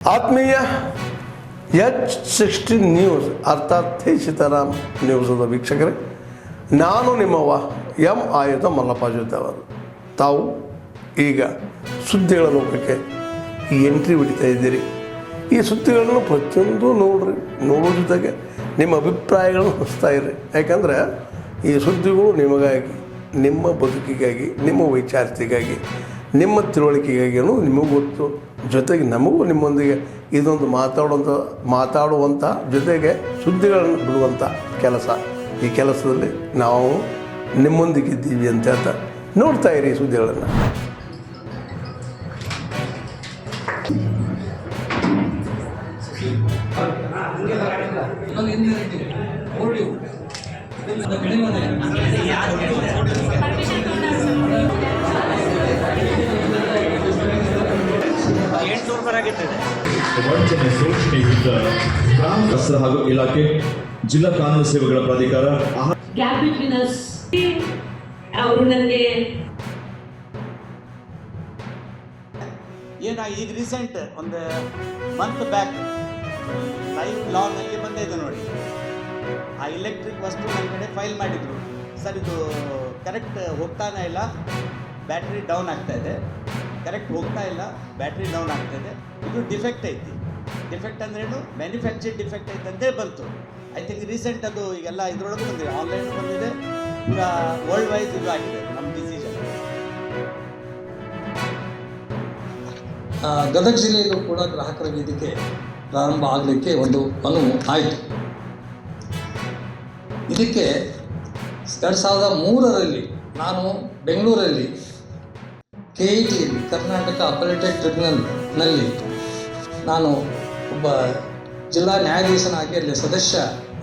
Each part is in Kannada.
ಆತ್ಮೀಯ H16 ನ್ಯೂಸ್ ಅರ್ಥಾತ್ ಸೀತಾರಾಮ್ ನ್ಯೂಸದ ವೀಕ್ಷಕರೇ, ನಾನು ನಿಮ್ಮವ ಎಂ ಆಯುಧ ಮಲ್ಲಪ್ಪ ಜೊತೆವರು. ತಾವು ಈಗ ಸುದ್ದಿಗಳ ಲೋಕಕ್ಕೆ ಎಂಟ್ರಿ ಹೊಡಿತಾ ಇದ್ದೀರಿ. ಈ ಸುದ್ದಿಗಳನ್ನು ಪ್ರತಿಯೊಂದು ನೋಡೋ ಜೊತೆಗೆ ನಿಮ್ಮ ಅಭಿಪ್ರಾಯಗಳನ್ನು ಹೊಸ್ತಾ ಇರ್ರಿ. ಯಾಕಂದರೆ ಈ ಸುದ್ದಿಗಳು ನಿಮಗಾಗಿ, ನಿಮ್ಮ ಬದುಕಿಗಾಗಿ, ನಿಮ್ಮ ವೈಚಾರಿಕೆಗಾಗಿ, ನಿಮ್ಮ ತಿಳುವಳಿಕೆಗಾಗಿಯೂ ನಿಮಗೂ ಗೊತ್ತು. ಜೊತೆಗೆ ನಮಗೂ ನಿಮ್ಮೊಂದಿಗೆ ಇದೊಂದು ಮಾತಾಡುವಂಥ ಜೊತೆಗೆ ಸುದ್ದಿಗಳನ್ನು ಬಿಡುವಂಥ ಕೆಲಸ. ಈ ಕೆಲಸದಲ್ಲಿ ನಾವು ನಿಮ್ಮೊಂದಿಗಿದ್ದೀವಿ ಅಂತ ಹೇಳ್ತಾ ನೋಡ್ತಾ ಇರಿ ಸುದ್ದಿಗಳನ್ನು. ಹಾಗೂ ಇಲಾಖೆ, ಜಿಲ್ಲಾ ಕಾನೂನು ಸೇವೆಗಳ ಪ್ರಾಧಿಕಾರ, ಕ್ಯಾಬಿನೆಟ್ ವಿನರ್ಸ್ ಅವರು ನನಗೆ ಈಗ ರೀಸೆಂಟ್ ಒಂದು ಮಂತ್ ಬ್ಯಾಕ್ ಲೈವ್ ಲಾನಲ್ಲಿ ಬಂದಿದೆ ನೋಡಿ. ಆ ಇಲೆಕ್ಟ್ರಿಕ್ ವಸ್ತು ನನ್ನ ಕಡೆ ಫೈಲ್ ಮಾಡಿದರು. ಸರ್ ಇದು ಕರೆಕ್ಟ್ ಹೋಗ್ತಾನೆ ಇಲ್ಲ, ಬ್ಯಾಟ್ರಿ ಡೌನ್ ಆಗ್ತಾ ಇದೆ, ಕರೆಕ್ಟ್ ಹೋಗ್ತಾ ಇಲ್ಲ, ಬ್ಯಾಟ್ರಿ ಡೌನ್ ಆಗ್ತಾ ಇದೆ, ಇದು ಡಿಫೆಕ್ಟ್ ಐತಿ. ಡಿಫೆಕ್ಟ್ ಅಂದ್ರೇನು, ಮ್ಯಾನುಫ್ಯಾಕ್ಚರ್ ಡಿಫೆಕ್ಟ್ ಐತೆ ಅಂತೇಳಿ ಬಂತು. ಐ ಥಿಂಕ್ ರೀಸೆಂಟ್ ಅದು ಈಗೆಲ್ಲ ಇದ್ರೊಳಗೆ ಬಂದಿದೆ, ಆನ್ಲೈನ್ ಬಂದಿದೆ, ಈಗ ವರ್ಲ್ಡ್ ವೈಸ್ ಇದು ಆಗಿದೆ ನಮ್ಮ ಡಿಸಿಷನ್. ಗದಗ ಜಿಲ್ಲೆಯಲ್ಲೂ ಕೂಡ ಗ್ರಾಹಕರ ವೇದಿಕೆ ಪ್ರಾರಂಭ ಆಗಲಿಕ್ಕೆ ಒಂದು ಅನುವು ಆಯಿತು. ಇದಕ್ಕೆ 2003ರಲ್ಲಿ ನಾನು ಬೆಂಗಳೂರಲ್ಲಿ KITಯಲ್ಲಿ ಕರ್ನಾಟಕ ಅಪರೇಟಿವ್ ಟ್ರಿಬ್ಯುನಲ್ನಲ್ಲಿ ನಾನು ಒಬ್ಬ ಜಿಲ್ಲಾ ನ್ಯಾಯಾಧೀಶನಾಗಿ ಅಲ್ಲಿ ಸದಸ್ಯ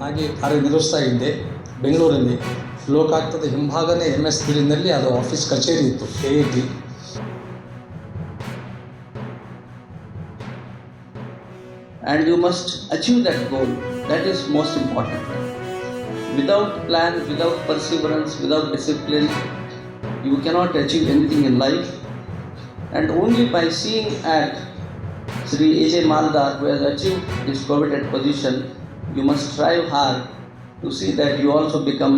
ಆಗಿ ಕಾರ್ಯನಿರ್ವಹಿಸ್ತಾ ಇದ್ದೆ. ಬೆಂಗಳೂರಲ್ಲಿ ಲೋಕಾಯುಕ್ತದ ಹಿಂಭಾಗನೇ MS ಬಿಲ್ಡಿಂಗ್ನಲ್ಲಿ ಅದು ಆಫೀಸ್ ಕಚೇರಿ ಇತ್ತು KIT. And you must achieve that goal. That is most important. Without plan, without perseverance, without discipline, you cannot achieve anything in life. And only by seeing at Sri A.J. Maldar, who has achieved this coveted position, you must strive hard to see that you also become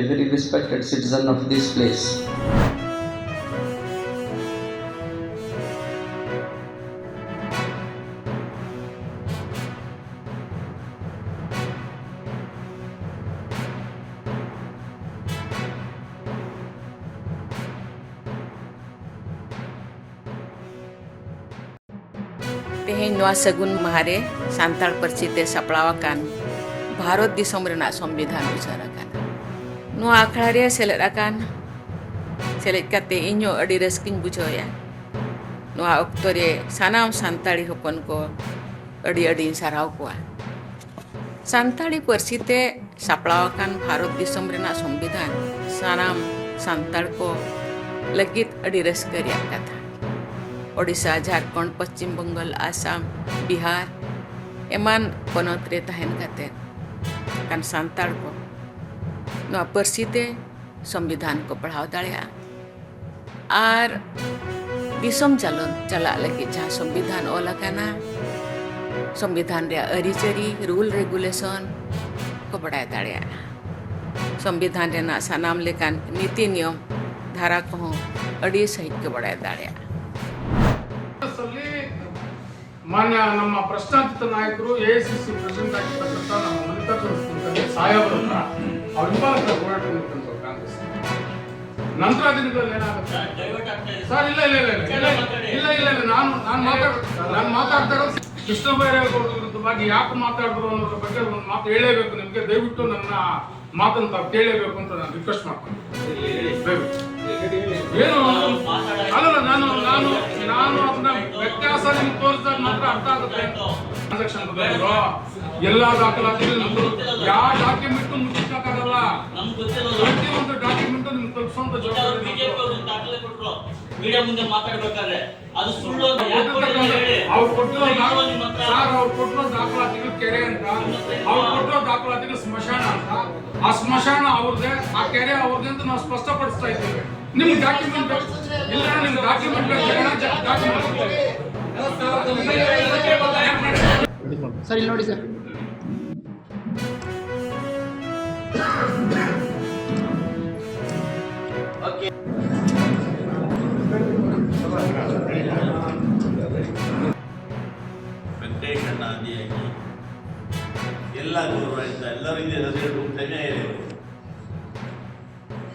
a very respected citizen of this place. Teheng Noa Sagun Mahare Santal Persite Saplawakan Bharat Disom Renak Sombidhan Usarakan Noa Akhlare Selerakan Selet Kate Inyo Adi Reskin Bujoya Noa Oktore Sanam Santali Hopon Ko Adi Sarau Koa Santali Persite Saplawakan Bharat Disom Renak Sombidhan Sanam Santal Ko Legit Adi Reskaria Kata Odisha, Jharkhand, Paschim Bengal, Assam, Bihar, eman ponot re tahen kate kan santal ko noa persite संविधान को पढ़ाव दाड़ेया और दिसम चला लगे जहाँ संविधान ओलकाना संविधान रे अरिचरी रूल रेगुलेशन को बढ़ाया दाड़ेया संविधान रे ना सानाम लेकान नीति नियम धारा को अड़ी सहित के बढ़ाया दाड़ेया ಮಾನ್ಯ ನಮ್ಮ ಪ್ರಶ್ನಾತೀತ ನಾಯಕರು AICC ಪ್ರೆಸಿಡೆಂಟ್ ಆಗಿರ್ತಕ್ಕಂಥ ನಮ್ಮ ಮಲ್ಲಿಕಾರ್ಜುನ ಸಾಹೇಬರು ಅವ್ರ ಹಿಂಬಾಲಕ ಹೋರಾಟಗೊಂಡಿರ್ತಂಥ ಕಾಂಗ್ರೆಸ್ ನಂತರ ದಿನಗಳಲ್ಲಿ ಏನಾಗುತ್ತೆ ಸರ್? ಇಲ್ಲ ನಾನು ಮಾತಾಡ್ತಾ ಇರೋದು ಕೃಷ್ಣ ಬೈರೇಗೌಡರ ವಿರುದ್ಧವಾಗಿ ಯಾಕೆ ಮಾತಾಡಿದ್ರು ಅನ್ನೋದ್ರ ಬಗ್ಗೆ ಒಂದು ಮಾತು ಹೇಳಲೇಬೇಕು ನಿಮಗೆ. ದಯವಿಟ್ಟು ನನ್ನ ಮಾತನ್ನು ತಾವು ಕೇಳಲೇಬೇಕು ಅಂತ ನಾನು ರಿಕ್ವೆಸ್ಟ್ ಮಾಡ್ತೀನಿ. ಏನು ಅಲ್ಲ, ನಾನು ಅದನ್ನ ವ್ಯತ್ಯಾಸ ನಿಮ್ಗೆ ತೋರಿಸಿದಾಗ ಮಾತ್ರ ಅರ್ಥ ಆಗುತ್ತೆ. ಟ್ರಾನ್ಸಾಕ್ಷನ್ ಎಲ್ಲ ದಾಖಲಾತಿಗಳು ಯಾವ ಡಾಕ್ಯುಮೆಂಟ್ ಮುಚ್ಚಿಕ್ಕಾಗಲ್ಲ. ಪ್ರತಿಯೊಂದು ಡಾಕ್ಯುಮೆಂಟ್ ನಿಮ್ಗೆ ತಲುಪಿಸುವಂತ ಜವಾಬ್ದಾರಿ ಮುಂದೆ ಮಾತಾಡ್ಬೇಕಾದ್ರೆ ಅದು ಸುಳ್ಳು. ಅವ್ರು ಕೊಟ್ಟಿರೋ ದಾಖಲಾತಿಗಳು ಕೆರೆ ಅಂತ, ಅವ್ರು ಕೊಟ್ಟಿರೋ ದಾಖಲಾತಿಗಳು ಸ್ಮಶಾನ ಅಂತ. ಆ ಸ್ಮಶಾನ ಅವ್ರದ್ದೇ, ಆ ಕೆರೆ ಅವ್ರದ್ದೇ ಅಂತ ನಾವು ಸ್ಪಷ್ಟಪಡಿಸ್ತಾ ಇದ್ದೇವೆ. ನಿಮ್ಗೆ ಡಾಕ್ಯುಮೆಂಟ್ ಇಲ್ಲ, ನಿಮ್ಗೆ ಡಾಕ್ಯುಮೆಂಟ್ ಸರ್ ಇಲ್ಲಿ ನೋಡಿ ಸರ್. ವೆಂಕಟೇಶಣ್ಣ ಆದಿಯಾಗಿ ಎಲ್ಲ ಗೌರವದಿಂದ ಎಲ್ಲರಿಂದ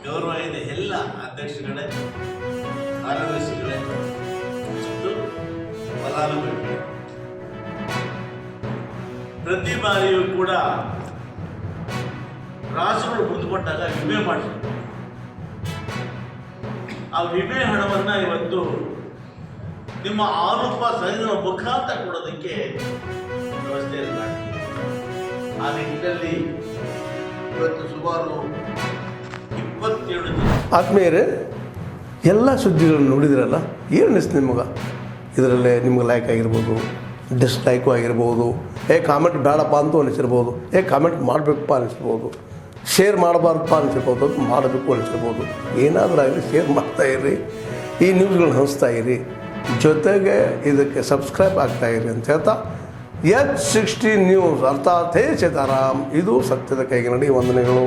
ಗೌರವದಿಂದ ಎಲ್ಲ ಅಧ್ಯಕ್ಷಗಳೇ, ಕಾರ್ಯದರ್ಶಿಗಳೇ ಮತ್ತು ಫಲಾನುಭವಿಗಳು ಪ್ರತಿ ಬಾರಿಯೂ ಕೂಡ ರಾಸುಗಳು ಮುಂದುಕೊಂಡಾಗ ವಿಮೆ ಮಾಡಿದ್ರು. ಆ ವಿಮೆ ಹಣವನ್ನು ಇವತ್ತು ನಿಮ್ಮ ಆರೋಪ ಸಂಘದ ಮುಖಾಂತರ ಕೊಡೋದಕ್ಕೆ ವ್ಯವಸ್ಥೆಯನ್ನು ಮಾಡಿದ್ದೀವಿ. ಆ ನಿಟ್ಟಿನಲ್ಲಿ ಇವತ್ತು ಸುಮಾರು 27 ಆತ್ಮೀಯರೇ, ಎಲ್ಲ ಸುದ್ದಿಗಳನ್ನು ನೋಡಿದ್ರಲ್ಲ, ಏನು ಅನಿಸ್ತು ನಿಮಗೆ? ಇದರಲ್ಲೇ ನಿಮ್ಗೆ ಲೈಕ್ ಆಗಿರ್ಬೋದು, ಡಿಸ್ಲೈಕು ಆಗಿರ್ಬೋದು, ಕಾಮೆಂಟ್ ಬೇಡಪ್ಪ ಅಂತೂ ಅನಿಸಿರ್ಬೋದು, ಕಾಮೆಂಟ್ ಮಾಡಬೇಕಪ್ಪ ಅನಿಸ್ಬೋದು, ಶೇರ್ ಮಾಡಬಾರ್ದಪ್ಪ ಅನಿಸಿರ್ಬೋದು, ಅದು ಮಾಡಬೇಕು ಅನಿಸಿರ್ಬೋದು. ಏನಾದರೂ ಆಗಲಿ ಶೇರ್ ಮಾಡ್ತಾಯಿರಿ, ಈ ನ್ಯೂಸ್ಗಳನ್ನ ಹಂಚ್ತಾ ಇರಿ, ಜೊತೆಗೆ ಇದಕ್ಕೆ ಸಬ್ಸ್ಕ್ರೈಬ್ ಆಗ್ತಾಯಿರಿ ಅಂತ ಹೇಳ್ತಾ H16 ನ್ಯೂಸ್ ಅರ್ಥಾತ್ ಹೇ ಸೀತಾರಾಮ್, ಇದು ಸತ್ಯದ ಕೈಗೆ ನಡಿ. ವಂದನೆಗಳು.